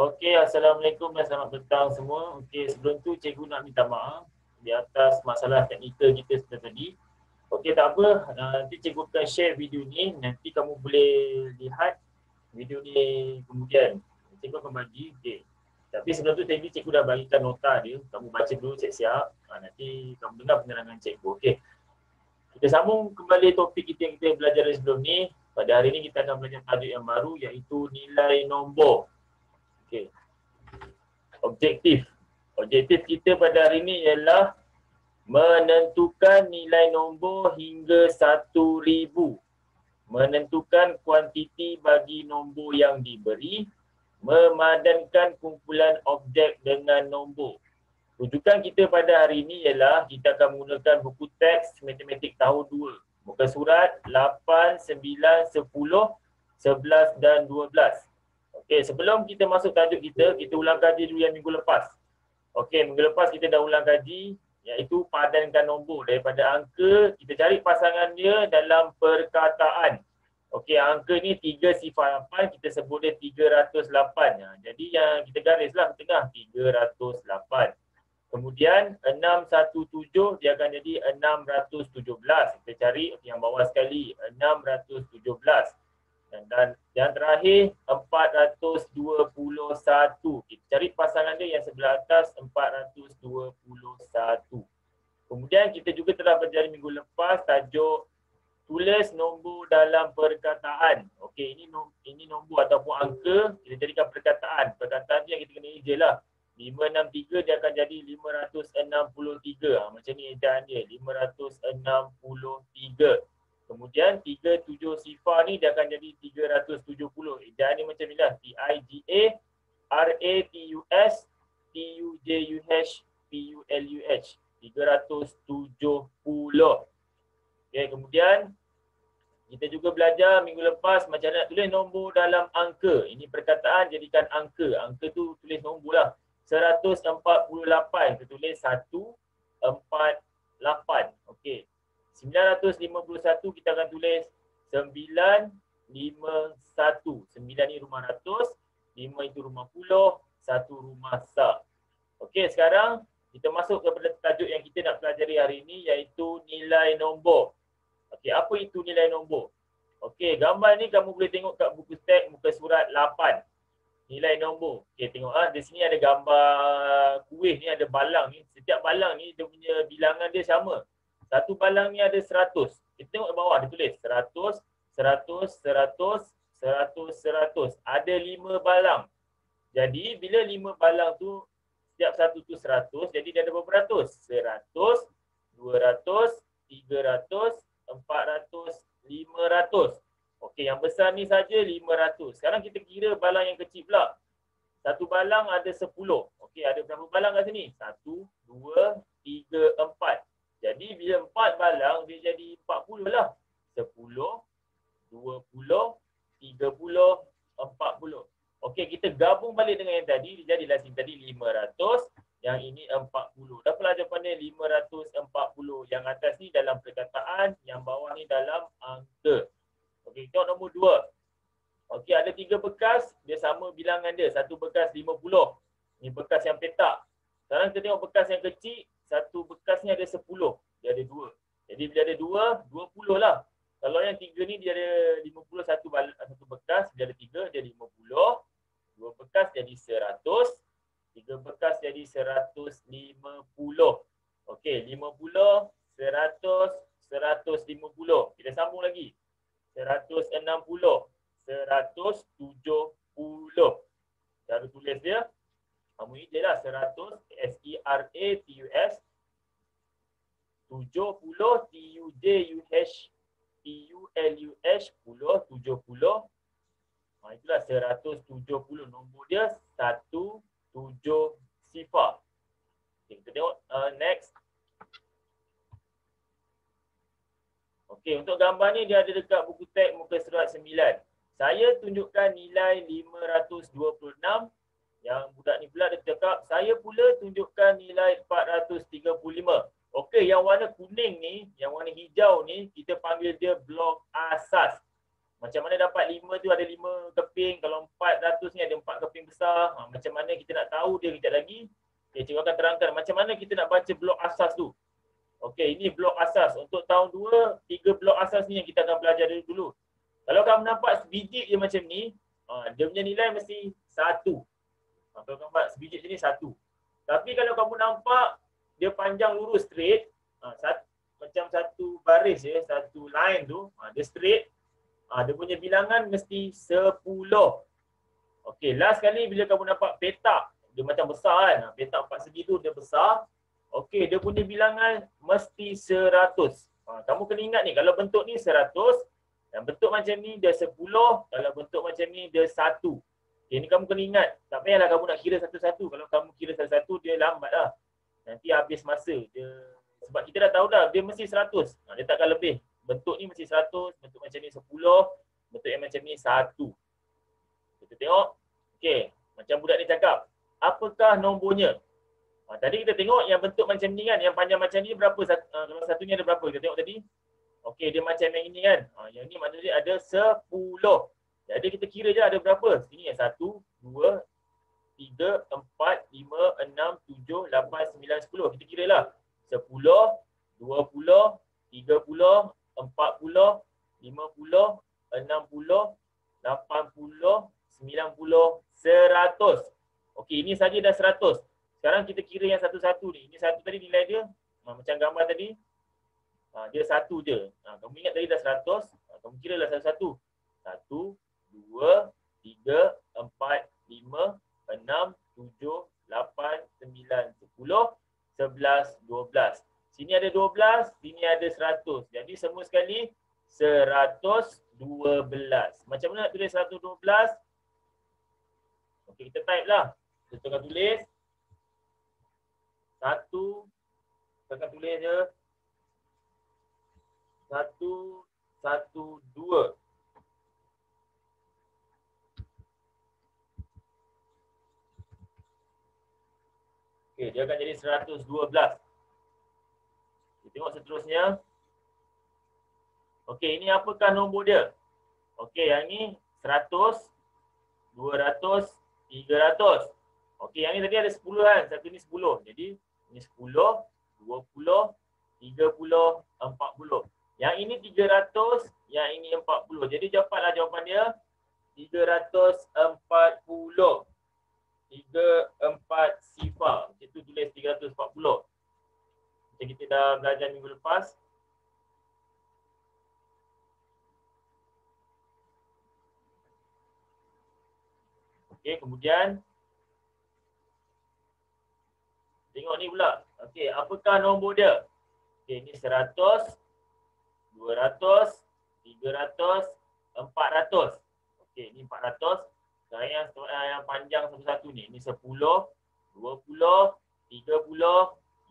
Okey, Assalamualaikum dan selamat petang semua. Okey, sebelum tu cikgu nak minta maaf di atas masalah teknikal kita sebentar tadi. Okey, tak apa. Nanti cikgu akan share video ni. Nanti kamu boleh lihat video ni kemudian. Cikgu akan bagi. Okey. Tapi sebelum tu tadi cikgu dah bagikan nota dia. Kamu baca dulu siap-siap. Nanti kamu dengar penerangan cikgu. Okey. Kita sambung kembali topik kita yang kita belajar dari sebelum ni. Pada hari ini kita akan belajar tajuk yang baru iaitu nilai nombor. Okey. Objektif kita pada hari ini ialah menentukan nilai nombor hingga 1000, menentukan kuantiti bagi nombor yang diberi, memadankan kumpulan objek dengan nombor. Rujukan kita pada hari ini ialah kita akan menggunakan buku teks matematik tahun 2, muka surat 8, 9, 10, 11 dan 12. Okey, sebelum kita masuk tajuk kita ulang kaji dulu yang minggu lepas. Okey, minggu lepas kita dah ulang kaji iaitu padankan nombor daripada angka, kita cari pasangan dia dalam perkataan. Okey, angka ni 308, kita sebut dia 308. Jadi yang kita garislah ke tengah 308. Kemudian 617 dia akan jadi 617. Kita cari yang bawah sekali 617. Dan yang terakhir 421. Kita cari pasangan dia yang sebelah atas 421. Kemudian kita juga telah belajar minggu lepas tajuk tulis nombor dalam perkataan. Okey, ini nombor ataupun angka kita jadikan perkataan. Perkataan yang kita kena eja lah. 563 dia akan jadi 563. Macam ni ejaan dia 563. Kemudian 37 sifar ni dia akan jadi 370. Ejaan ni macam ni lah. TIGA, RATUS, TUJUH, PULUH. 370. Okay, kemudian kita juga belajar minggu lepas macam mana nak tulis nombor dalam angka. Ini perkataan jadikan angka. Angka tu tulis nombor lah. 148. Kita tulis 148. Okey. 951 kita akan tulis 951. 9 ni rumah ratus, 5 itu rumah puluh, 1 rumah sak. Okey, sekarang kita masuk kepada tajuk yang kita nak pelajari hari ini iaitu nilai nombor. Okey, apa itu nilai nombor? Okey, gambar ni kamu boleh tengok kat buku teks muka surat 8. Nilai nombor. Okey, tengok di sini ada gambar kuih ni, ada balang ni. Setiap balang ni dia punya bilangan dia sama. Satu balang ni ada 100. Kita tengok di bawah dia tulis 100, 100, 100, 100, 100. Ada 5 balang. Jadi bila 5 balang tu setiap satu tu 100, jadi dia ada berapa ratus? 100, 200, 300, 400, 500. Okey, yang besar ni saja 500. Sekarang kita kira balang yang kecil pula. Satu balang ada 10. Okey, ada berapa balang kat sini? 1, 2, 3, 4. Jadi bila 4 balang dia jadi 40 lah. 10, 20, 30, 40. Okey, kita gabung balik dengan yang tadi. Dia jadilah sini tadi 500. Yang ini 40. Dapatlah jawapan dia 540. Yang atas ni dalam perkataan, yang bawah ni dalam angka. Okey, tengok nombor 2. Okey, ada 3 bekas. Dia sama bilangan dia. Satu bekas 50. Ni bekas yang petak. Sekarang kita tengok bekas yang kecil. Satu bekas ni ada 10. Dia ada 2. Jadi bila ada 2, 20 lah. Kalau yang 3 ni dia ada 50, satu bekas. Dia ada 3, dia 50. 2 bekas jadi 100. 3 bekas jadi 150. Okey, 50, 100, 150. Kita sambung lagi. 160, 170. Cara tulis dia. Kamu ni je lah 100, SERATUS, 70, TUJUH, PULUH, 70. Itulah 170. Nombor dia 17 sifar. Okay, kita tengok next. Okey, untuk gambar ni dia ada dekat buku teks muka surat 9. Saya tunjukkan nilai 526. Yang budak ni pula dia cakap, saya pula tunjukkan nilai 435. Okey, yang warna kuning ni, yang warna hijau ni, kita panggil dia blok asas. Macam mana dapat 5 tu ada 5 keping, kalau 400 ni ada 4 keping besar. Macam mana kita nak tahu dia kejap lagi. Okay, cikgu akan terangkan macam mana kita nak baca blok asas tu. Okey, ini blok asas. Untuk tahun 2, 3 blok asas ni yang kita akan belajar dulu. Kalau kamu nampak sebiji je macam ni, dia punya nilai mesti 1. Kalau kamu nampak sebiji je ni 1. Tapi kalau kamu nampak dia panjang lurus straight, macam satu baris je, satu line tu, dia straight, dia punya bilangan mesti 10. Okey, last kali bila kamu nampak petak, dia macam besar kan, petak 4 segi tu dia besar. Okey, dia punya bilangan mesti 100. Kamu kena ingat ni, kalau bentuk ni 100, dan bentuk macam ni dia 10, kalau bentuk macam ni dia 1. Okay, ni kamu kena ingat. Tak payahlah kamu nak kira satu-satu. Kalau kamu kira satu-satu, dia lambat lah. Nanti habis masa. Sebab kita dah tahu dah, dia mesti 100. Dia takkan lebih. Bentuk ni mesti 100, bentuk macam ni 10, bentuk yang macam ni 1. Kita tengok. Okey, macam budak ni cakap, apakah nombornya? Tadi kita tengok yang bentuk macam ni kan, yang panjang macam ni berapa, kalau satunya ada berapa, kita tengok tadi. Okey, dia macam yang ini kan. Yang ni maknanya dia ada 10. Jadi kita kira je ada berapa. Sini 1, 2, 3, 4, 5, 6, 7, 8, 9, 10. Kita kira lah. 10, 20, 30, 40, 50, 60, 80, 90, 100. Okey, ini saja dah 100. Sekarang kita kira yang satu-satu ni. Ini satu tadi nilai dia, macam gambar tadi, dia 1 je. Kamu ingat tadi dah 100, kamu kira lah satu-satu. 1, 2, 3, 4, 5, 6, 7, 8, 9, 10, 11, 12. Sini ada 12, sini ada 100. Jadi semua sekali 112. Macam mana nak tulis 112? Okey, kita type lah. Kita tengah tulis. 1, kita akan tulis je. 1, 1, 2. Okey, dia akan jadi 112. Kita tengok seterusnya. Okey, ini apakah nombor dia? Okey, yang ni 100, 200, 300. Okey, yang ni tadi ada 10 kan? Satu ni 10. Jadi, ini 10, 20, 30, 40. Yang ini 300, yang ini 40. Jadi, cepatlah jawapan dia. 340. 34 sifar. Itu tulis 340. Macam kita dah belajar minggu lepas. Okey, kemudian tengok ni pula. Okey, apakah nombor dia? Okey, ni 100, 200, 300, 400. Okey, ni 400. Sekarang yang panjang satu-satu ni. Ni 10, 20, 30,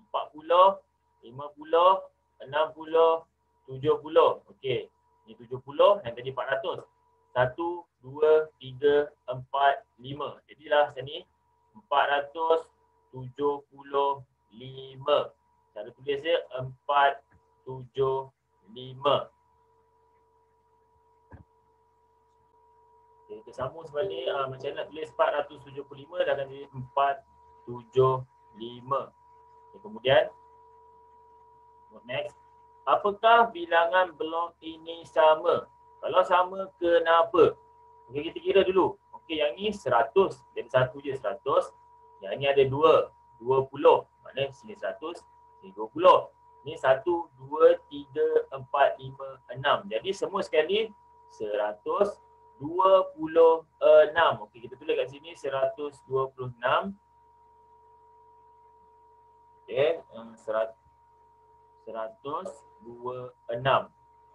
40, 50, 60, 70. Okey, ni 70, yang tadi 400. 1, 2, 3, 4, 5. Jadilah macam ni 475. Cara tulis dia 475. Okay, kita sambung sebalik macam nak tulis 475 dah akan jadi 475. Okay, kemudian next. Apakah bilangan blok ini sama? Kalau sama, kenapa? Okey, kita kira dulu. Okey, yang ni 100. Jadi satu je 100. Yang ni ada 2. 20. Maknanya sini 100, sini 20. Ni 1, 2, 3, 4, 5, 6. Jadi semua sekali 126. Okey, kita tulis kat sini 126. Okey, 126.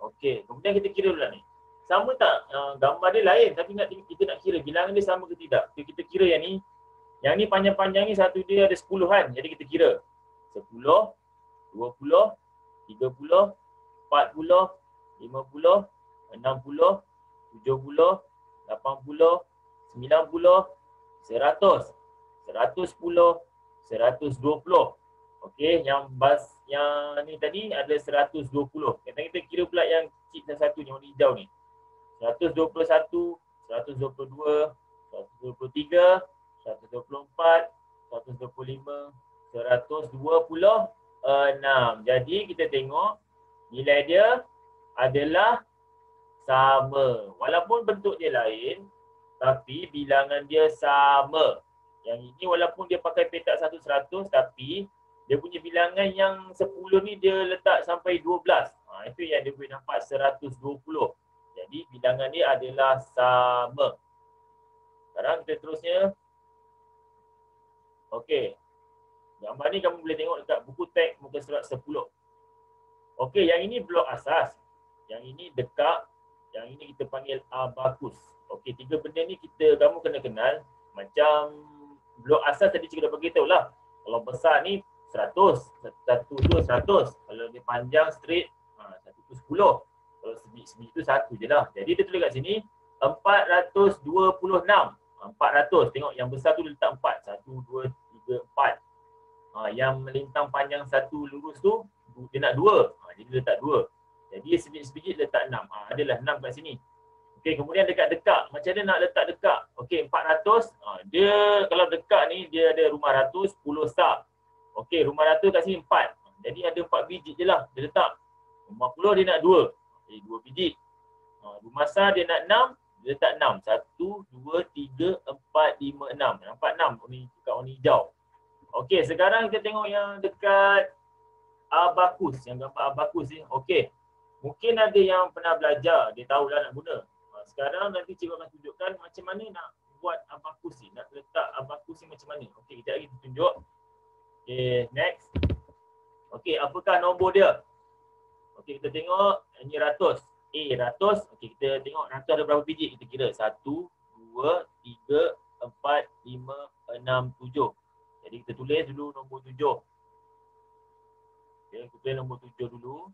Okey, kemudian kita kira dulu lah ni. Sama tak? Gambar dia lain tapi kita nak kira bilangan dia sama ke tidak. So, kita kira yang ni. Yang ni panjang-panjang ni satu dia ada 10 kan. Jadi kita kira 10, 20, 30, 40, 50, 60, 70, 80, 90, 100, 110, 120. Okey, yang ni tadi ada 120. Kita kira pula yang cip satu ni, warna hijau ni. 121, 122, 123, 124, 125, 126. Jadi kita tengok nilai dia adalah sama. Walaupun bentuk dia lain, tapi bilangan dia sama. Yang ini walaupun dia pakai petak 100, tapi dia punya bilangan yang 10 ni dia letak sampai 12. Itu yang dia boleh nampak 120. Jadi bilangan dia adalah sama. Sekarang kita terusnya. Okey. Gambar ni kamu boleh tengok dekat buku teks muka surat 10. Okey, yang ini blok asas. Yang ini dekak. Yang ini kita panggil abakus. Okey, tiga benda ni kamu kena kenal. Macam blok asas tadi cikgu dah beritahu lah. Kalau besar ni 100, satu tu 100. Kalau dia panjang straight, satu tu 10. Kalau sebiji tu satu je lah. Jadi dia tulis kat sini 426. 400. Tengok yang besar tu letak 4. 1, 2, 3, 4. Yang melintang panjang satu lurus tu dia nak 2. Jadi dia letak 2. Jadi sebiji letak 6. Adalah 6 kat sini. Okey, kemudian dekat dekak. Macam mana nak letak dekak? Okey, 400. Dia kalau dekak ni dia ada rumah ratus 10 star. Okey, rumah ratus kat sini 4. Jadi ada 4 biji je lah dia letak. Rumah 10 dia nak 2. Jadi 2 biji. Rumah star dia nak 6. Dia letak 6. 1, 2, 3, 4, 5, 6. Nampak 6 ni dekat warna hijau. Okey, sekarang kita tengok yang dekat abakus. Yang gambar abakus ni. Okey. Mungkin ada yang pernah belajar, dia tahulah nak guna. Sekarang nanti cikgu akan tunjukkan macam mana nak buat abakus ni. Nak letak abakus ni macam mana. Okey, kejap lagi kita tunjuk. Okey, next. Okey, apakah nombor dia? Okey, kita tengok ini ratus. Ratus. Okey, kita tengok ratus ada berapa biji. Kita kira 1, 2, 3, 4, 5, 6, 7. Jadi kita tulis dulu nombor 7. Okey, kita tulis nombor 7 dulu.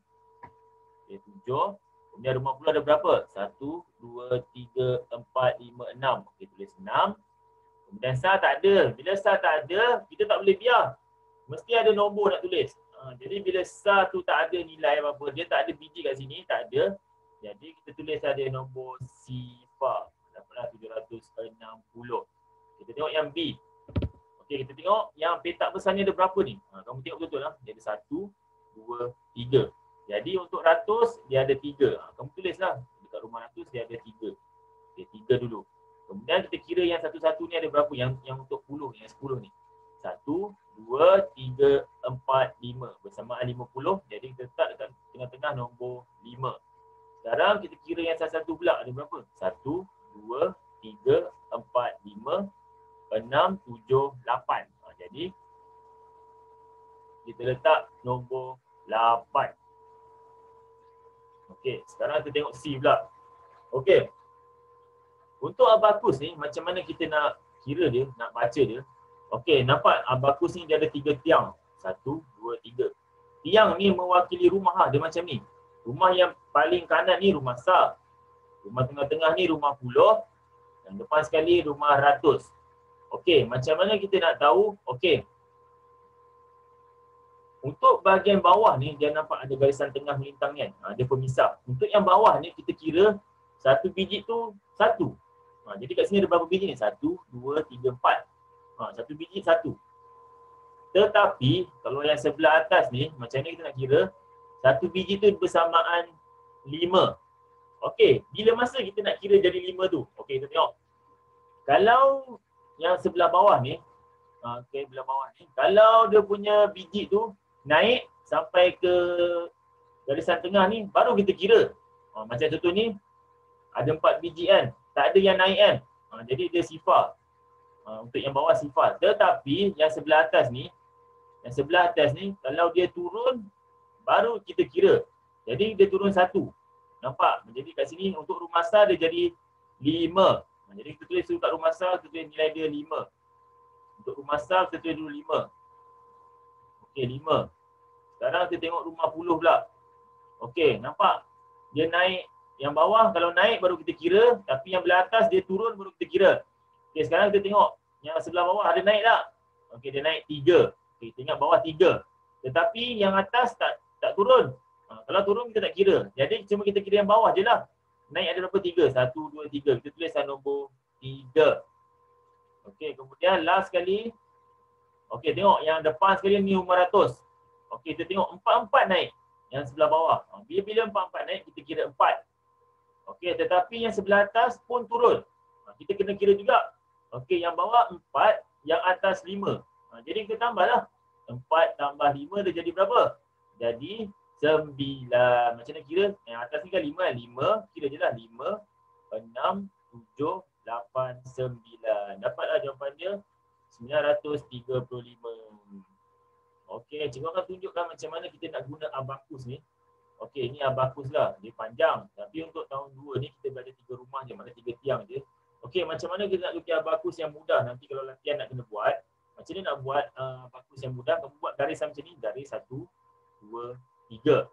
Okey, 7. Kemudian rumah pula ada berapa? 1, 2, 3, 4, 5, 6. Okey, tulis 6. Kemudian star tak ada. Bila star tak ada, kita tak boleh biar. Mesti ada nombor nak tulis. Jadi bila star tu tak ada nilai apa-apa, dia tak ada biji kat sini, tak ada. Jadi kita tulis ada nombor sifar. Dapatlah 760. Kita tengok yang B. Okey, kita tengok yang petak besar ni ada berapa ni? Kamu tengok betul lah. Dia ada 1, 2, 3. Jadi untuk ratus dia ada 3. Kamu tulislah dekat rumah ratus dia ada 3. Okey, 3 dulu. Kemudian kita kira yang satu-satu ni ada berapa? Yang untuk 10, yang 10 ni. 1, 2, 3, 4, 5. Bersamaan 50. Jadi kita letak dekat tengah-tengah nombor 5. Sekarang kita kira yang satu-satu pula ada berapa? 1, 2, 3, 4, 5, 6, 7, 8. Jadi kita letak nombor 8. Okey, sekarang kita tengok C pula. Okey. Untuk abakus ni macam mana kita nak kira dia, nak baca dia. Okey, nampak abakus ni dia ada 3 tiang. 1, 2, 3. Tiang ni mewakili rumah dia macam ni. Rumah yang paling kanan ni rumah star. Rumah tengah-tengah ni rumah puluh. Dan depan sekali rumah ratus. Okey, macam mana kita nak tahu? Okey. Untuk bahagian bawah ni dia nampak ada garisan tengah melintang kan. Dia pemisah. Untuk yang bawah ni kita kira satu biji tu 1. Jadi kat sini ada berapa biji ni? 1, 2, 3, 4. Satu biji 1. Tetapi kalau yang sebelah atas ni macam ni kita nak kira satu biji tu bersamaan 5. Okey, bila masa kita nak kira jadi 5 tu? Okey, kita tengok. Kalau yang sebelah bawah ni, okey, belah bawah ni, kalau dia punya biji tu naik sampai ke garisan tengah ni, baru kita kira. Macam contoh ni, ada 4 biji kan, tak ada yang naik kan. Jadi dia sifar. Untuk yang bawah sifar. Tetapi yang sebelah atas ni, kalau dia turun, baru kita kira. Jadi dia turun 1. Nampak? Jadi kat sini untuk rumah star dia jadi 5. Jadi kita tulis dulu kat rumah star, kita tulis nilai dia 5. Untuk rumah star kita tulis dulu 5. Okey, 5. Sekarang kita tengok rumah puluh pula. Okey, nampak? Dia naik. Yang bawah kalau naik baru kita kira. Tapi yang belah atas dia turun baru kita kira. Okey, sekarang kita tengok. Yang sebelah bawah ada naik tak? Okey, dia naik 3. Okey, tengok bawah 3. Tetapi yang atas tak turun. Kalau turun kita tak kira. Jadi cuma kita kira yang bawah je lah. naik ada berapa? 3. 1, 2, 3. Kita tuliskan nombor 3. Okey, kemudian last sekali. Okey, tengok yang depan sekali ni rumah ratus. Okey, kita tengok 4 naik. Yang sebelah bawah. Bila 4 naik, kita kira 4. Okey, tetapi yang sebelah atas pun turun. Kita kena kira juga. Okey, yang bawah 4, yang atas 5. Jadi kita tambahlah. 4 tambah 5 dia jadi berapa? Jadi 9. Macam mana kira? Yang atas ni kan 5 kan? 5, kira je lah. 5, 6, 7, 8, 9. Dapatlah jawapan dia 935. Okey, cikgu akan tunjukkan macam mana kita nak guna abakus ni. Okey, ini abakus lah. Dia panjang. Tapi untuk tahun 2 ni kita belajar 3 rumah je. Mana 3 tiang je. Okey, macam mana kita nak lukis abakus yang mudah. Nanti kalau latihan nak kena buat. Macam mana nak buat abakus yang mudah. Kamu buat garis macam ni. Garis 1, 2, 3.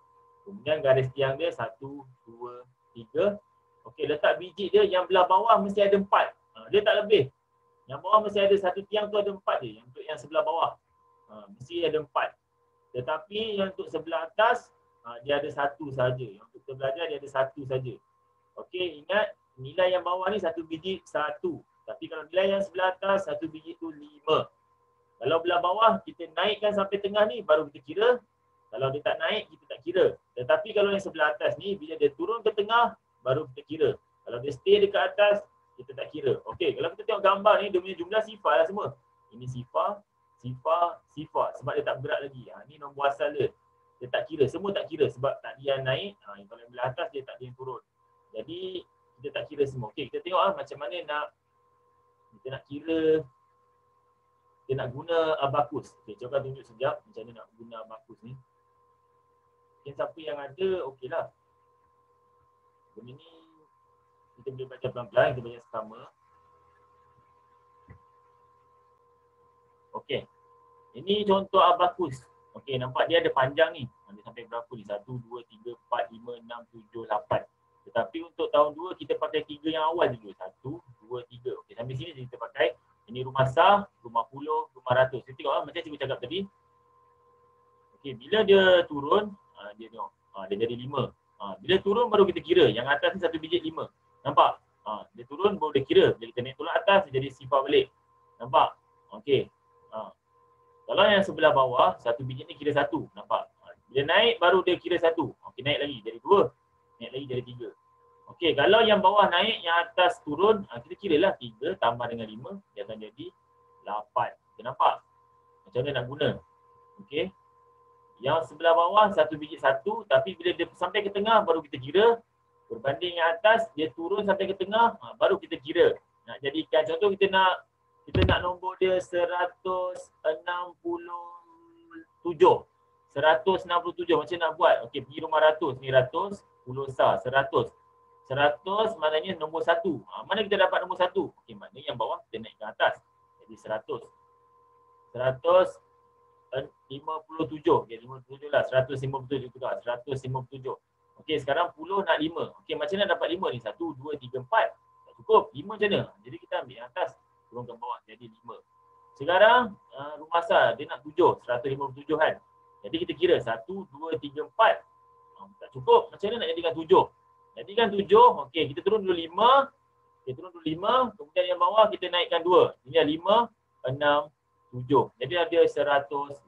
Kemudian garis tiang dia 1, 2, 3. Okey, letak biji dia yang belah bawah mesti ada 4. Dia tak lebih. Yang bawah mesti ada satu tiang tu ada 4 je. Untuk yang sebelah bawah. Mesti ada 4. Tetapi yang untuk sebelah atas, dia ada 1 saja. Yang untuk kita belajar dia ada 1 saja. Okey, ingat nilai yang bawah ni 1 biji 1. Tapi kalau nilai yang sebelah atas 1 biji tu 5. Kalau belah bawah kita naikkan sampai tengah ni baru kita kira. Kalau dia tak naik kita tak kira. Tetapi kalau yang sebelah atas ni bila dia turun ke tengah baru kita kira. Kalau dia stay dekat atas kita tak kira. Okey, kalau kita tengok gambar ni dia punya jumlah sifar lah semua. Ini sifar, sifar, sifar sebab dia tak bergerak lagi. Ni nombor asal dia. Dia tak kira, semua tak kira sebab tak dia yang naik. Kalau yang belah atas dia tak dia yang turun. Jadi kita tak kira semua. Okey, kita tengok macam mana kita nak kira. Kita nak guna abakus. Okey, cuba tunjuk sekejap macam mana nak guna abakus ni. Mungkin siapa yang ada, okeylah. Benda ni kita boleh baca pelan-pelan, kita baca sama. Okey. Ini contoh abakus. Okey, nampak dia ada panjang ni. Dia sampai berapa ni? 1, 2, 3, 4, 5, 6, 7, 8. Tetapi untuk tahun 2 kita pakai 3 yang awal dulu. 1, 2, 3. Okey, sampai sini kita pakai. Ini rumah sah, rumah puluh, rumah ratus. Kita tengok macam cikgu cakap tadi. Okey, bila dia turun, dia tengok. Dia jadi 5. Bila turun baru kita kira. Yang atas ni 1 biji 5. Nampak? Dia turun baru dia kira. Bila kita naik tolak atas, dia jadi sifar balik. Nampak? Okey. Kalau yang sebelah bawah, 1 biji ni kira 1. Nampak? Bila naik baru dia kira 1. Okey, naik lagi jadi 2. Naik lagi jadi 3. Okey, kalau yang bawah naik, yang atas turun, kita kiralah 3 tambah dengan 5, dia akan jadi 8. Kita nampak? Macam mana nak guna? Okey. Yang sebelah bawah 1 biji 1, tapi bila dia sampai ke tengah baru kita kira. Berbanding yang atas, dia turun sampai ke tengah, baru kita kira. Nak jadikan contoh kita nak nombor dia 167. 167 macam nak buat? Okey, pergi rumah ratus. Ni ratus, puluh sah, 100. 100 maknanya nombor 1. Mana kita dapat nombor 1? Okey, maknanya yang bawah kita naik ke atas. Jadi 100. 157. Okey, 57 lah. 157 juga. 157. Okey, sekarang puluh nak 5. Okey, macam mana dapat 5 ni? 1, 2, 3, 4. Tak cukup. 5 macam mana? Jadi kita ambil yang atas, turunkan bawah. Jadi 5. Sekarang rumah sah dia nak 7. 157 kan? Jadi kita kira 1, 2, 3, 4. Tak cukup. Macam mana nak jadikan 7? Jadikan 7. Okey, kita turun dulu 5. Kita turun dulu 5. Kemudian yang bawah kita naikkan 2. Ini 5, 6, 7. Jadi ada 157.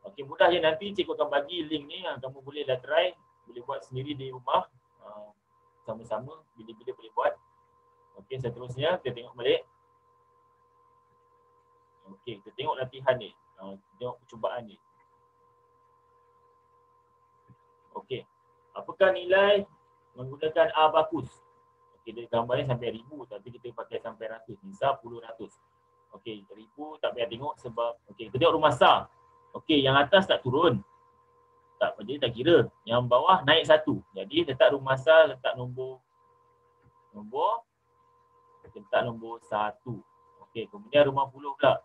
Okey, mudah je, nanti cikgu akan bagi link ni. Kamu boleh dah try. Boleh buat sendiri di rumah. Sama-sama. Bila-bila boleh buat. Okey, seterusnya kita tengok balik. Okey, kita tengok latihan ni. Tengok percubaan ni. Okey. Apakah nilai menggunakan abakus? Okey, dia gambarnya sampai 1000 tapi kita pakai sampai ratus. Misal puluh ratus. Okey, 1000 tak payah tengok sebab okey, kita tengok rumah sah. Okey, yang atas tak turun. Tak, jadi tak kira. Yang bawah naik 1. Jadi letak rumah sah, letak nombor letak nombor 1. Okey, kemudian rumah puluh pula.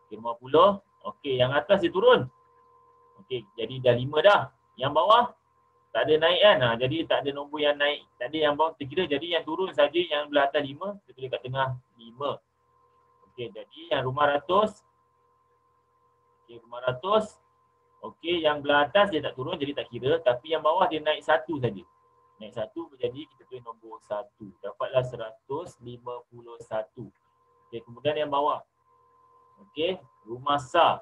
Okey, rumah puluh. Okey, yang atas dia turun. Okey, jadi dah 5 dah. Yang bawah tak ada naik kan. Jadi tak ada nombor yang naik. Tak ada yang bawah kita kira. Jadi yang turun saja yang belah atas 5, kita tulis kat tengah 5. Okey, jadi yang rumah ratus. Okey, rumah ratus. Okey, yang belah atas dia tak turun jadi tak kira. Tapi yang bawah dia naik 1 saja. Naik 1 jadi kita tulis nombor 1. Dapatlah 151. Okey, kemudian yang bawah. Okey, rumah sah.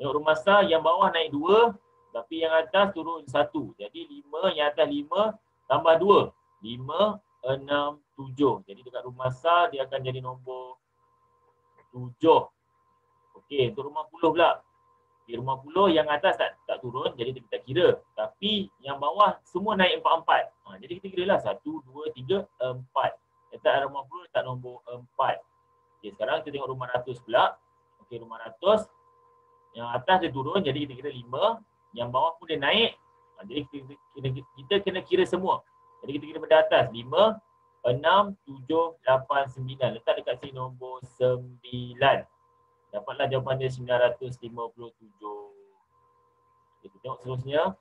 Tengok rumah sah yang bawah naik 2, tapi yang atas turun 1. Jadi 5, yang atas 5 tambah 2. 5, 6, 7. Jadi dekat rumah sah dia akan jadi nombor 7. Okey, untuk rumah puluh pula. Di rumah puluh yang atas tak turun, jadi kita tak kira. Tapi yang bawah semua naik 4-4. Jadi kita kira lah 1, 2, 3, 4. Letak rumah puluh, letak nombor 4. Okey, sekarang kita tengok rumah ratus pula. Okey, rumah ratus. Yang atas dia turun, jadi kita kira 5. Yang bawah pun dia naik. Jadi kita kena kira semua. Jadi kita kira pada atas 5, 6, 7, 8, 9. Letak dekat sini nombor 9. Dapatlah jawapan dia 957. Kita tengok seterusnya.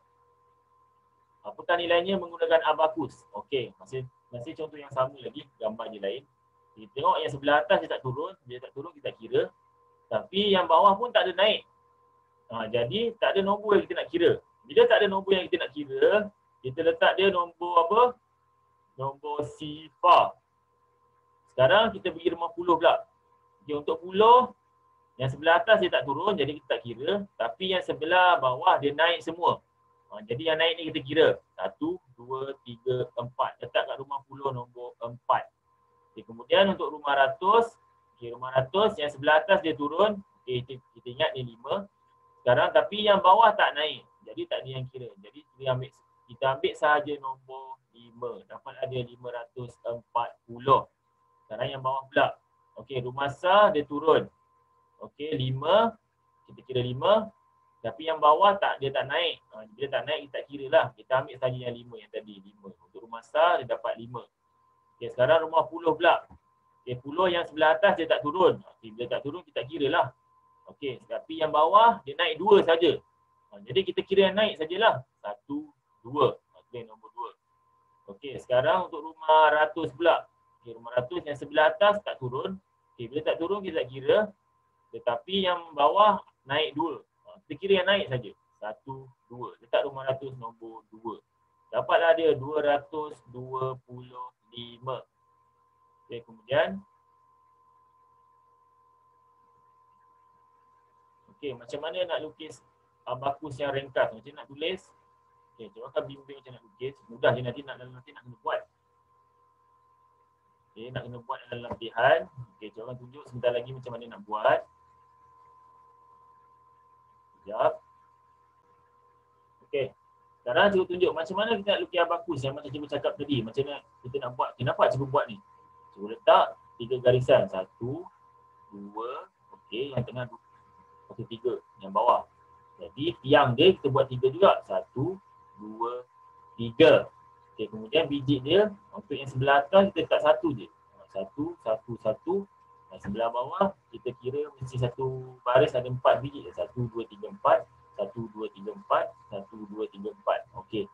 Apakah nilainya menggunakan abakus? Okey, masih contoh yang sama lagi, gambar je lain. Kita tengok yang sebelah atas dia tak turun, kita kira. Tapi yang bawah pun tak ada naik. Jadi tak ada nombor yang kita nak kira. Bila tak ada nombor yang kita nak kira, kita letak dia nombor apa? Nombor sifar. Sekarang kita pergi rumah puluh pula. Okay, untuk puluh, yang sebelah atas dia tak turun, jadi kita tak kira. Tapi yang sebelah bawah dia naik semua. Jadi yang naik ni kita kira. 1, 2, 3, 4. Letak kat rumah puluh nombor 4. Okay, kemudian untuk rumah ratus. Okay, rumah ratus yang sebelah atas dia turun. Okay, kita ingat ni 5. Sekarang tapi yang bawah tak naik. Jadi tak ada yang kira. Jadi kita ambil sahaja nombor 5. Dapat ada 540. Sekarang yang bawah pula. Okey, rumah sah dia turun. Okey, 5. Kita kira 5. Tapi yang bawah dia tak naik. Bila tak naik kita tak kira lah. Kita ambil sahaja yang 5 yang tadi. 5. Untuk rumah sah dia dapat 5. Okey, sekarang rumah puluh pula. Okey, puluh yang sebelah atas dia tak turun. Okey, bila tak turun kita kira lah. Okey, tapi yang bawah dia naik 2 saja. Jadi kita kira yang naik sajalah. 1, 2. Okey, nombor 2. Okey, sekarang untuk rumah ratus pula. Okey, rumah ratus yang sebelah atas tak turun. Okey, bila tak turun kita tak kira. Tetapi yang bawah naik 2. Kita kira yang naik saja. 1, 2. Letak rumah ratus nombor 2. Dapatlah dia 225. Okey, kemudian okey, macam mana nak lukis abakus yang ringkas? Macam nak tulis? Okey, cikgu akan bimbing macam nak lukis. Mudah je nanti nak kena buat. Okey, nak kena buat dalam latihan. Okey, cikgu akan tunjuk sebentar lagi macam mana nak buat. Sekejap. Okey. Sekarang cikgu tunjuk macam mana kita nak lukis abakus yang macam cikgu cakap tadi. Macam mana kita nak buat. Kenapa cikgu buat ni? Cikgu letak 3 garisan. 1, 2. Okey, yang tengah 2. Okey, 3 yang bawah. Jadi tiang dia kita buat 3 juga. 1, 2, 3. Okey, kemudian biji dia untuk yang sebelah atas kita letak 1 je. 1, 1, 1. Dan sebelah bawah kita kira mesti satu baris ada 4 biji. 1, 2, 3, 4. 1, 2, 3, 4. 1, 2, 3, 4. Okey.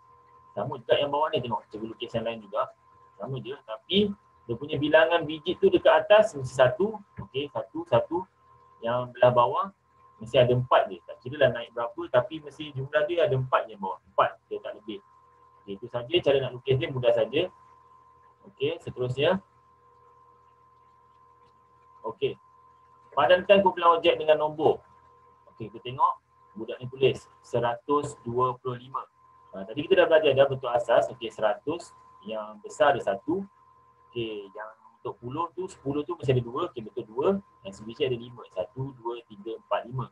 Sama juga yang bawah ni, tengok cikgu lukis yang lain juga. Sama je, tapi dia punya bilangan biji tu dekat atas mesti 1. Okey, 1, 1. Yang belah bawah mesti ada 4 je. Tak kira lah naik berapa, tapi mesti jumlah dia ada 4 je bawah. 4, dia tak lebih. Okay, itu saja cara nak lukis dia, mudah saja. Okey, seterusnya. Okey. Padankan kumpulan objek dengan nombor. Okey, kita tengok budak ni tulis 125. Tadi kita dah belajar dah bentuk asas. Okey, 100 yang besar ada 1. Okey, yang untuk 10 tu mesti ada 2. Okey, betul 2. Yang sebiji ada 5. 1, 2, 3, 4, 5.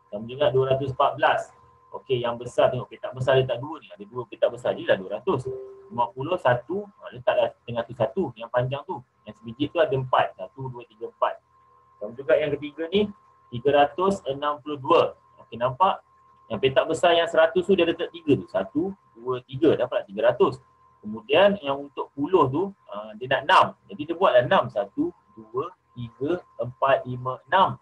Sama juga 214. Okey, yang besar tengok petak besar dia tak 2 ni. Ada 2 petak besar je lah 200. 51, letaklah tengah tu 1. Yang panjang tu. Yang sebiji tu ada 4. 1, 2, 3, 4. Sama juga yang ketiga ni 362. Okey, nampak? Yang petak besar yang 100 tu dia letak 3 tu. 1, 2, 3. Dapatlah 300. Kemudian yang untuk puluh tu dia nak 6. Jadi dia buatlah 6. 1, 2, 3, 4, 5, 6.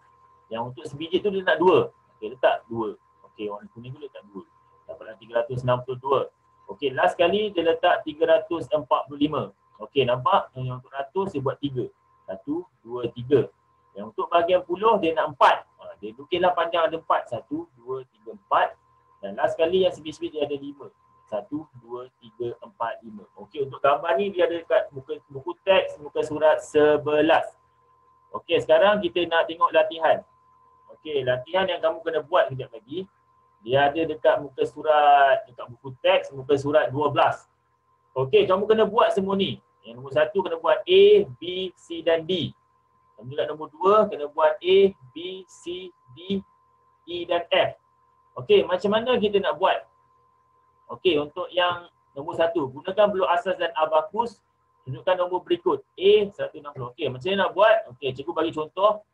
Yang untuk sebiji tu dia nak 2. Okey, letak 2. Okey, warna kuning tu letak 2. Dapatlah 362. Okey, last kali dia letak 345. Okey, nampak? Yang untuk ratus dia buat 3. 1, 2, 3. Yang untuk bahagian puluh dia nak 4. Dia lukislah panjang ada 4. 1, 2, 3, 4. Dan last kali yang sebiji dia ada 5. 1, 2, 3, 4, 5. Okey, untuk gambar ni dia ada dekat buku teks muka surat 11. Okey, sekarang kita nak tengok latihan. Okey, latihan yang kamu kena buat kejap lagi. Dia ada dekat muka surat, dekat buku teks muka surat 12. Okey, kamu kena buat semua ni. Yang nombor 1 kena buat A, B, C dan D. Kemudian dekat nombor 2 kena buat A, B, C, D, E dan F. Okey, macam mana kita nak buat? Okey, untuk yang nombor 1, gunakan blok asas dan abakus. Tunjukkan nombor berikut. A 160. Okey, macam mana nak buat? Okey, cikgu bagi contoh.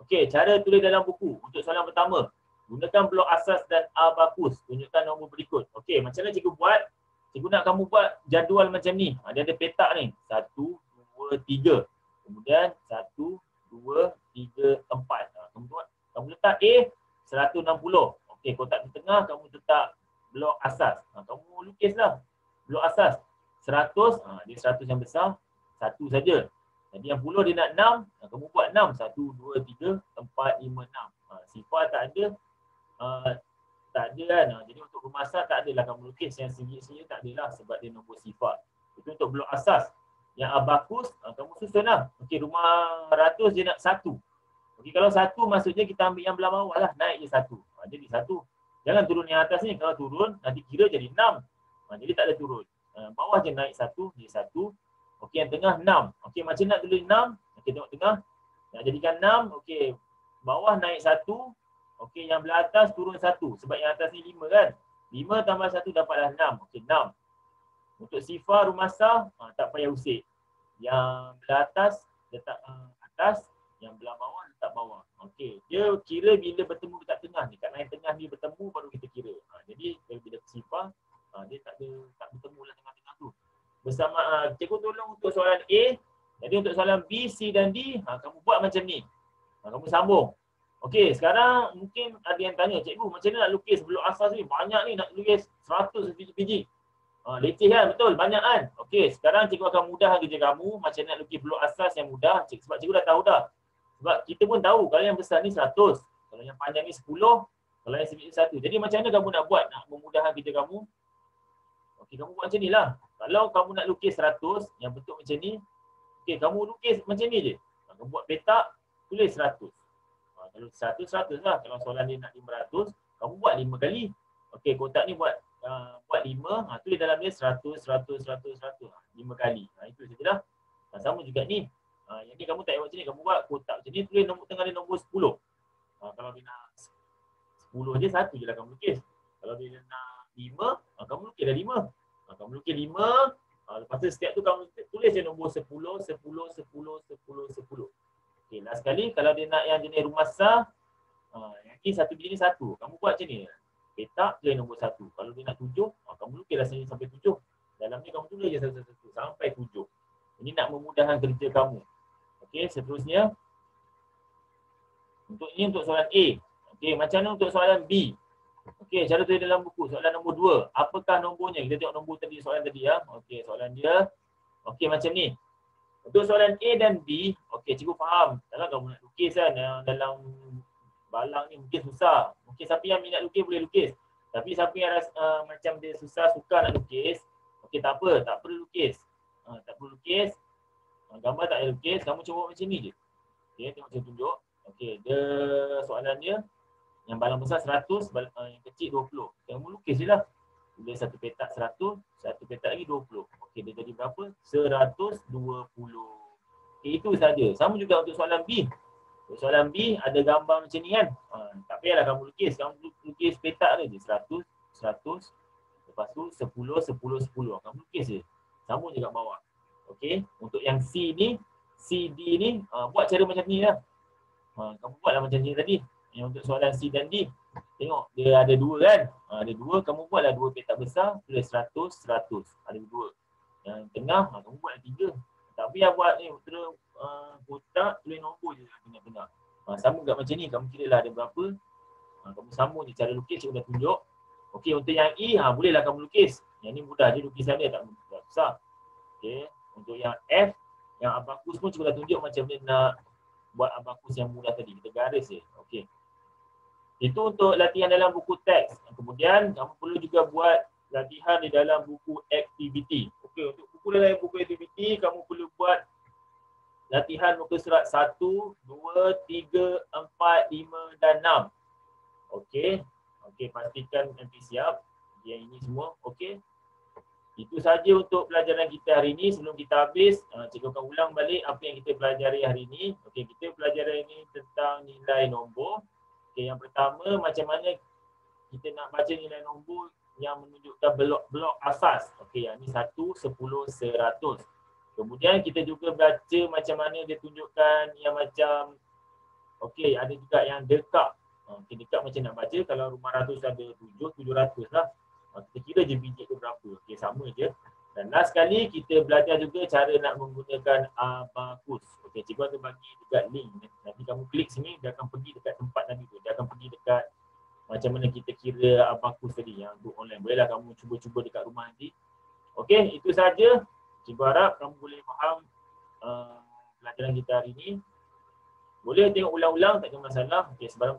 Okey, cara tulis dalam buku. Untuk soalan pertama, gunakan blok asas dan abakus. Tunjukkan nombor berikut. Okey, macam mana cikgu buat? Cikgu nak kamu buat jadual macam ni. Dia ada petak ni. 1, 2, 3. Kemudian 1, 2, 3, 4. Kamu letak A 160. Okey, kotak di tengah kamu letak blok asas. Kamu lukislah blok asas. 100, dia 100 yang besar. 1 saja. Jadi yang puluh dia nak 6. Kamu buat 6. 1, 2, 3, 4, 5, 6. Sifar tak ada. Tak ada kan. Jadi untuk rumasan tak adalah kamu lukis. Yang segi-segi tak adalah sebab dia nombor sifar. Itu untuk blok asas. Yang abakus, kamu susun lah. Okey, rumah ratus dia nak 1. Okey, kalau 1 maksudnya kita ambil yang belah bawah lah. Naik je 1. Jadi 1. Jangan turun yang atas ni. Kalau turun, nanti kira jadi 6. Jadi tak ada turun. Bawah je naik 1, jadi 1. Okey, yang tengah 6. Okey, macam nak tulis 6? Okey, tengok tengah. Nak jadikan 6. Okey, bawah naik 1. Okey, yang belah atas turun 1. Sebab yang atas ni 5 kan? 5 tambah 1 dapatlah 6. Okey, 6. Untuk sifar rumasa, tak payah usik. Yang belah atas, letak atas. Yang belah bawah, letak bawah. Okey, dia kira bila bertemu dekat tengah ni. Kat lain tengah ni bertemu, baru kita kira. Jadi, bila sifar, dia tak bertemu lah tengah-tengah tu. Bersama, cikgu tolong untuk soalan A. Jadi untuk soalan B, C dan D, kamu buat macam ni. Kamu sambung. Okey, sekarang mungkin ada yang tanya, cikgu macam mana nak lukis blok asas ni? Banyak ni nak lukis 100 biji-biji. Leceh kan? Betul, banyak kan? Okey, sekarang cikgu akan mudahkan kerja kamu macam nak lukis blok asas yang mudah. Sebab cikgu dah tahu dah. Sebab kita pun tahu kalau yang besar ni 100. Kalau yang panjang ni 10. Kalau yang sempit ni 1. Jadi macam mana kamu nak buat nak memudahkan kerja kamu? Okey, kamu buat macam ni lah. Kalau kamu nak lukis 100 yang bentuk macam ni, okey, kamu lukis macam ni je. Kamu buat petak, tulis 100. Kalau 100, 100 lah. Kalau soalan dia nak 500, kamu buat 5 kali. Okey, kotak ni buat 5, tulis dalam dia 100, 100, 100, 100. 5 kali. Itu sajalah. Sama juga ni. Yang ni kamu tak buat macam ni, kamu buat kotak macam ni, tulis nombor tengah dia nombor 10. Kalau dia nak 10 je, 1 je lah kamu lukis. Kalau dia nak 5, kamu lukis dah 5. Kamu lukis 5, lepas tu setiap tu kamu tulis je nombor 10, 10, 10, 10, 10. Okey, last sekali kalau dia nak yang jenis rumasa, yang ni satu biji ni 1. Kamu buat macam ni. Petak tulis nombor 1. Kalau dia nak 7, kamu lukislah sini sampai 7. Dalam ni kamu tulis je satu-satu sampai 7. Ini nak memudahkan kerja kamu. Okey, seterusnya. Untuk soalan A. Okey, macam mana untuk soalan B? Okey, cara tulis dalam buku. Soalan nombor 2. Apakah nombornya? Kita tengok nombor tadi, soalan tadi ya. Okey, soalan dia. Okey, macam ni. Untuk soalan A dan B, okey, cikgu faham. Kalau kamu nak lukis kan, dalam balang ni mungkin susah. Mungkin siapa yang minat lukis boleh lukis. Tapi siapa yang rasa macam dia susah, suka nak lukis, okey, tak apa, tak perlu lukis. Tak perlu lukis. Gambar tak payah lukis, kamu cuba macam ni je. Okey, tengok saya tunjuk. Okey, dia soalan dia. Yang balang besar 100, yang kecil 20. Kamu lukis je lah. Tulis satu petak 100, satu petak lagi 20. Okey, dia jadi berapa? 120. Okey, itu saja. Sama juga untuk soalan B. Untuk soalan B, ada gambar macam ni kan? Tak payahlah kamu lukis. Kamu lukis petak je. 100, 100. Lepas tu 10, 10, 10. Kamu lukis je. Sambung je kat bawah. Okey, untuk yang C ni, C, D ni, buat cara macam ni lah. Kamu buatlah macam ni tadi. Yang untuk soalan C dan D, tengok dia ada 2 kan? Ada 2, kamu buatlah 2 petak besar, tulis 100, 100. Ada 2. Yang tengah, kamu buatlah 3. Tak payah buat ni, terus kotak, tulis nombor je tengah-tengah. Sama juga macam ni, kamu kira lah ada berapa. Kamu sambung je cara lukis, cikgu dah tunjuk. Okey, untuk yang E, bolehlah kamu lukis. Yang ni mudah je lukisan dia, tak susah. Okey, untuk yang F, yang abakus pun cikgu dah tunjuk macam mana nak buat abakus yang mudah tadi. Kita garis je. Okey. Itu untuk latihan dalam buku teks. Kemudian kamu perlu juga buat latihan di dalam buku aktiviti. Okey, untuk buku dalam buku aktiviti kamu perlu buat latihan muka surat 1, 2, 3, 4, 5 dan 6. Okey. Okey, pastikan nanti siap. Yang ini semua okey. Itu saja untuk pelajaran kita hari ini. Sebelum kita habis, cikgu akan ulang balik apa yang kita pelajari hari ini. Okey, kita pelajari ini tentang nilai nombor. Okey, yang pertama macam mana kita nak baca nilai nombor yang menunjukkan blok-blok asas. Okey, yang ini 1, 10, 100. Kemudian kita juga baca macam mana dia tunjukkan yang macam okey, ada juga yang dekat. Okey, dekat macam nak baca kalau rumah ratus ada 7, 700 lah. Kita kira je biji tu berapa. Okey, sama je. Dan last sekali kita belajar juga cara nak menggunakan abakus. Okey, cikgu akan bagi dekat link. Nanti kamu klik sini, dia akan pergi dekat tempat tadi tu. Dia akan pergi dekat macam mana kita kira abakus tadi yang untuk online. Bolehlah kamu cuba-cuba dekat rumah nanti. Okey, itu saja. Cikgu harap kamu boleh faham pelajaran kita hari ini. Boleh tengok ulang-ulang, tak ada masalah. Okey, sebelum